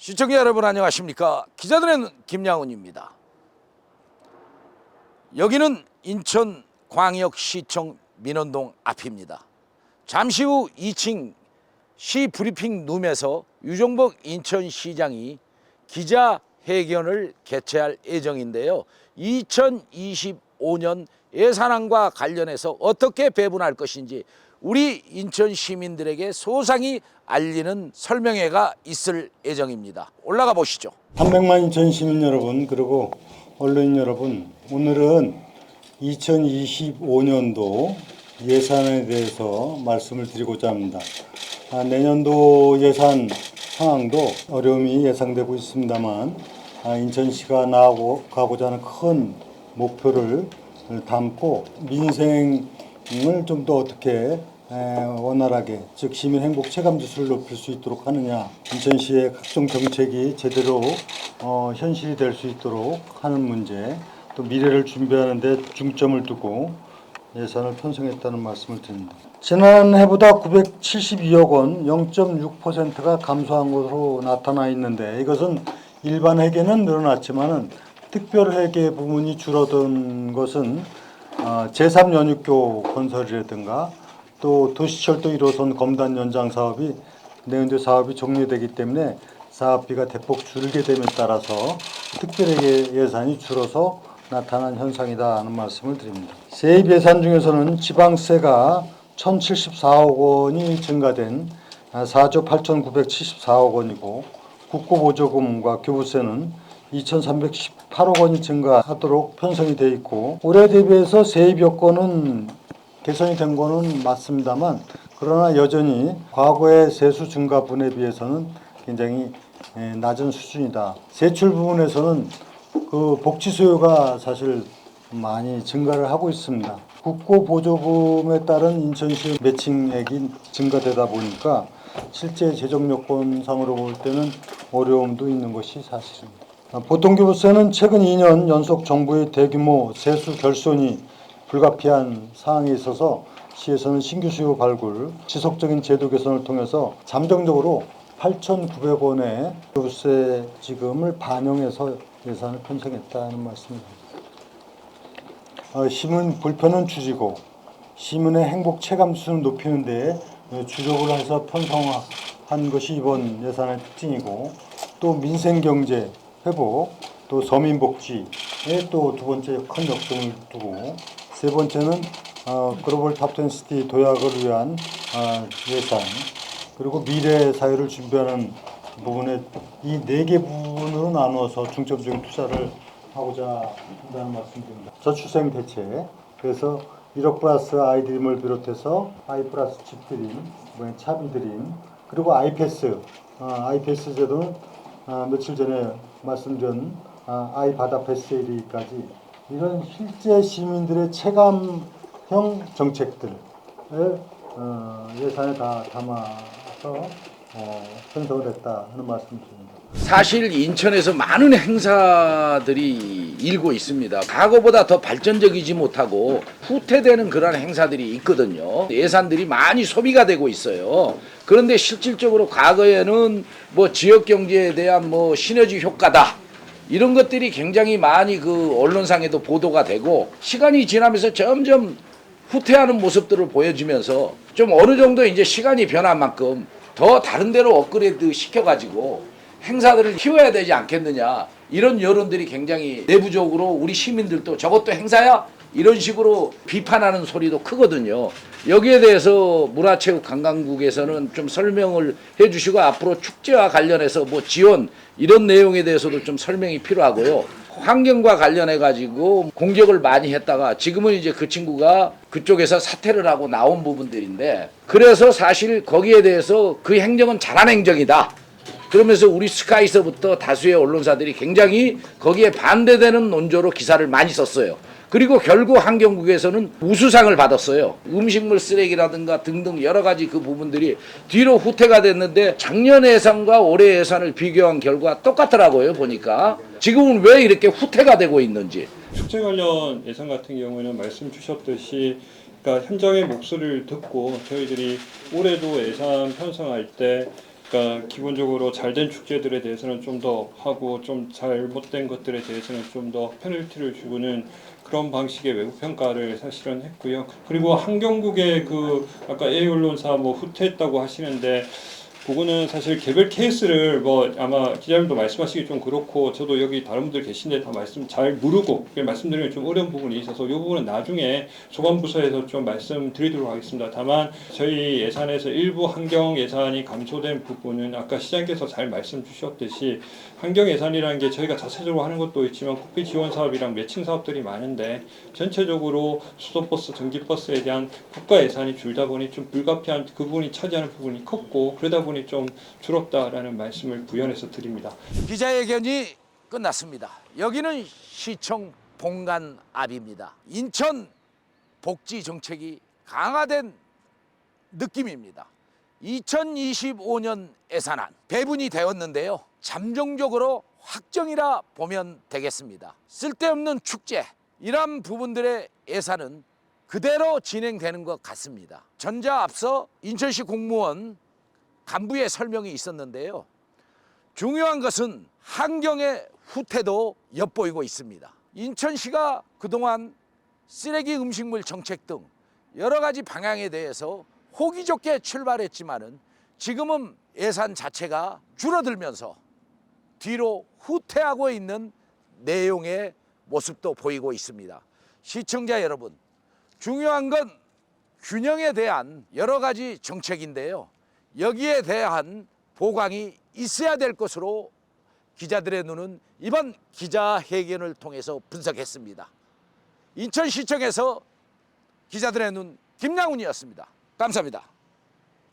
시청자 여러분 안녕하십니까? 기자들의 눈 김양훈입니다. 여기는 인천광역시청 민원동 앞입니다. 잠시 후 2층 시브리핑 룸에서 유종복 인천시장이 기자회견을 개최할 예정인데요. 2025년 예산안과 관련해서 어떻게 배분할 것인지 우리 인천 시민들에게 소상히 알리는 설명회가 있을 예정입니다. 올라가 보시죠. 300만 인천 시민 여러분, 그리고 언론인 여러분, 오늘은 2025년도 예산에 대해서 말씀을 드리고자 합니다. 내년도 예산 상황도 어려움이 예상되고 있습니다만 인천시가 나아가고자 하는 큰 목표를 담고 민생을 좀 더 어떻게 원활하게, 즉 시민 행복 체감 지수를 높일 수 있도록 하느냐, 인천시의 각종 정책이 제대로 현실이 될 수 있도록 하는 문제, 또 미래를 준비하는 데 중점을 두고 예산을 편성했다는 말씀을 드립니다. 지난해보다 972억 원, 0.6%가 감소한 것으로 나타나 있는데, 이것은 일반 회계는 늘어났지만은 특별 회계 부분이 줄어든 것은 제3연육교 건설이라든가 또 도시철도 1호선 검단 연장 사업이 내년도 사업이 종료되기 때문에 사업비가 대폭 줄게 됨에 따라서 특별회계 예산이 줄어서 나타난 현상이다 하는 말씀을 드립니다. 세입 예산 중에서는 지방세가 1,074억 원이 증가된 4조 8,974억 원이고 국고보조금과 교부세는 2,318억 원이 증가하도록 편성이 되어 있고, 올해 대비해서 세입 여건은 개선이 된 거는 맞습니다만, 그러나 여전히 과거의 세수 증가분에 비해서는 굉장히 낮은 수준이다. 세출 부분에서는 그 복지 수요가 사실 많이 증가를 하고 있습니다. 국고 보조금에 따른 인천시 매칭액이 증가되다 보니까 실제 재정 여건상으로 볼 때는 어려움도 있는 것이 사실입니다. 보통교부세는 최근 2년 연속 정부의 대규모 세수 결손이 불가피한 상황에 있어서 시에서는 신규 수요 발굴, 지속적인 제도 개선을 통해서 잠정적으로 8,900원의 교부세 지급을 반영해서 예산을 편성했다는 말씀입니다. 시민 불편은 줄이고 시민의 행복 체감 수준을 높이는 데 주력을 해서 편성한 것이 이번 예산의 특징이고, 또 민생경제 회복, 또 서민복지에 또 두 번째 큰 역점을 두고, 세 번째는 글로벌 탑10시티 도약을 위한 예산, 그리고 미래 사회를 준비하는 부분에 이 네 개 부분으로 나누어서 중점적인 투자를 하고자 한다는 말씀드립니다. 저출생 대책, 그래서 1억 플러스 아이드림을 비롯해서 아이 플러스 집드림, 차비드림, 그리고 아이패스 제도는 며칠 전에 말씀드린 아이 바다 패스리까지 이런 실제 시민들의 체감형 정책들을 예산에 다 담아서 편성을 했다 하는 말씀드립니다. 사실 인천에서 많은 행사들이 일고 있습니다. 과거보다 더 발전적이지 못하고 후퇴되는 그런 행사들이 있거든요. 예산들이 많이 소비가 되고 있어요. 그런데 실질적으로 과거에는 뭐 지역 경제에 대한 뭐 시너지 효과다, 이런 것들이 굉장히 많이 그 언론상에도 보도가 되고, 시간이 지나면서 점점 후퇴하는 모습들을 보여주면서 좀 어느 정도 이제 시간이 변한 만큼 더 다른 데로 업그레이드 시켜가지고 행사들을 키워야 되지 않겠느냐, 이런 여론들이 굉장히 내부적으로 우리 시민들도 저것도 행사야? 이런 식으로 비판하는 소리도 크거든요. 여기에 대해서 문화체육관광국에서는 좀 설명을 해주시고, 앞으로 축제와 관련해서 뭐 지원 이런 내용에 대해서도 좀 설명이 필요하고요. 환경과 관련해 가지고 공격을 많이 했다가 지금은 이제 그 친구가 그쪽에서 사퇴를 하고 나온 부분들인데, 그래서 사실 거기에 대해서 그 행정은 잘한 행정이다, 그러면서 우리 스카이서부터 다수의 언론사들이 굉장히 거기에 반대되는 논조로 기사를 많이 썼어요. 그리고 결국 환경국에서는 우수상을 받았어요. 음식물 쓰레기라든가 등등 여러 가지 그 부분들이 뒤로 후퇴가 됐는데, 작년 예산과 올해 예산을 비교한 결과 똑같더라고요, 보니까. 지금은 왜 이렇게 후퇴가 되고 있는지. 축제 관련 예산 같은 경우에는 말씀 주셨듯이, 그러니까 현장의 목소리를 듣고 저희들이 올해도 예산 편성할 때 그러니까 기본적으로 잘된 축제들에 대해서는 좀 더 하고 좀 잘못된 것들에 대해서는 좀 더 페널티를 주고는 그런 방식의 외부 평가를 사실은 했고요. 그리고 한경국의 그 아까 A 언론사 뭐 후퇴했다고 하시는데 그거는 사실 개별 케이스를 뭐 아마 기자님도 말씀하시기 좀 그렇고 저도 여기 다른 분들 계신데 다 말씀 잘 모르고 말씀드리면 좀 어려운 부분이 있어서 이 부분은 나중에 소관부서에서 좀 말씀드리도록 하겠습니다. 다만 저희 예산에서 일부 환경 예산이 감소된 부분은 아까 시장님께서 잘 말씀 주셨듯이 환경 예산이라는 게 저희가 자체적으로 하는 것도 있지만 국비 지원 사업이랑 매칭 사업들이 많은데 전체적으로 수도버스, 전기버스에 대한 국가 예산이 줄다 보니 좀 불가피한 그 부분이 차지하는 부분이 컸고 그러다 보니 좀 줄었다라는 말씀을 부연해서 드립니다. 기자회견이 끝났습니다. 여기는 시청 본관 앞입니다. 인천 복지 정책이 강화된 느낌입니다. 2025년 예산안 배분이 되었는데요. 잠정적으로 확정이라 보면 되겠습니다. 쓸데없는 축제 이런 부분들의 예산은 그대로 진행되는 것 같습니다. 전자 앞서 인천시 공무원 간부의 설명이 있었는데요. 중요한 것은 환경의 후퇴도 엿보이고 있습니다. 인천시가 그동안 쓰레기 음식물 정책 등 여러 가지 방향에 대해서 호기 좋게 출발했지만은 지금은 예산 자체가 줄어들면서 뒤로 후퇴하고 있는 내용의 모습도 보이고 있습니다. 시청자 여러분, 중요한 건 균형에 대한 여러 가지 정책인데요. 여기에 대한 보강이 있어야 될 것으로 기자들의 눈은 이번 기자회견을 통해서 분석했습니다. 인천시청에서 기자들의 눈 김양훈이었습니다. 감사합니다.